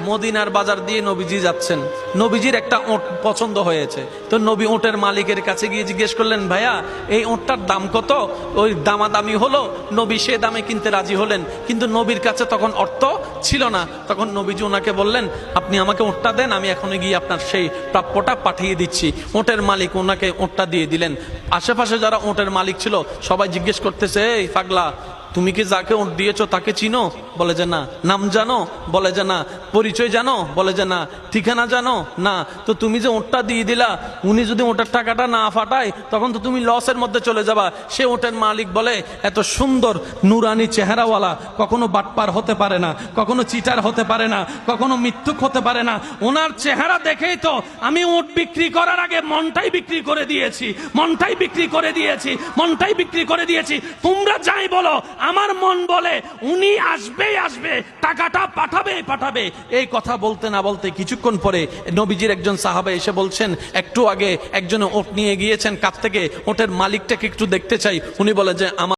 মদিনার বাজার দিয়ে নবীজি যাচ্ছেন, নবীজির একটা ওট পছন্দ হয়েছে। তো নবী ওটের মালিকের কাছে গিয়ে জিজ্ঞেস করলেন, ভাইয়া এই ওটটার দাম কত? ওই দামাদামি হলো, নবী সে দামে কিনতে রাজি হলেন, কিন্তু নবীর কাছে তখন অর্থ ছিল না। তখন নবীজি ওনাকে বললেন, আপনি আমাকে ওটটা দেন, আমি এখনই গিয়ে আপনার সেই প্রাপ্যটা পাঠিয়ে দিচ্ছি। ওটের মালিক ওনাকে ওটটা দিয়ে দিলেন। আশেপাশে যারা ওটের মালিক ছিল সবাই জিজ্ঞেস করতেছে, এই পাগলা, তুমি কি যাকে ওট দিয়েছো তাকে চিনো? বলে যে না। নাম জানো? বলে যে না। পরিচয় জানো? বলে যে না। ঠিকানা জানো? না। তো তুমি যে ওটটা দিয়ে দিলা, উনি যদি ওটার টাকাটা না ফাটায় তখন তো তুমি লসের মধ্যে চলে যাবা। সে ওটের মালিক বলে, এত সুন্দর নুরানি চেহারাওয়ালা কখনো বাটপার হতে পারে না, কখনো চিটার হতে পারে না, কখনো মিথ্যুক হতে পারে না। ওনার চেহারা দেখেই তো আমি ওট বিক্রি করার আগে মনটাই বিক্রি করে দিয়েছি, মনটাই বিক্রি করে দিয়েছি, মনটাই বিক্রি করে দিয়েছি। তোমরা যাই বলো, আমার মন বলে উনি আসবেই আসবে, টাকাটা পাঠাবেই পাঠাবে। এই কথা বলতে না বলতে কিছুক্ষণ পরে নবীজির একজন সাহাবা এসে বলছেন, একটু আগে একজন ওট নিয়ে গিয়েছেন কাছ থেকে, ওটের মালিকটাকে একটু দেখতে চাই। উনি বলে যে আমার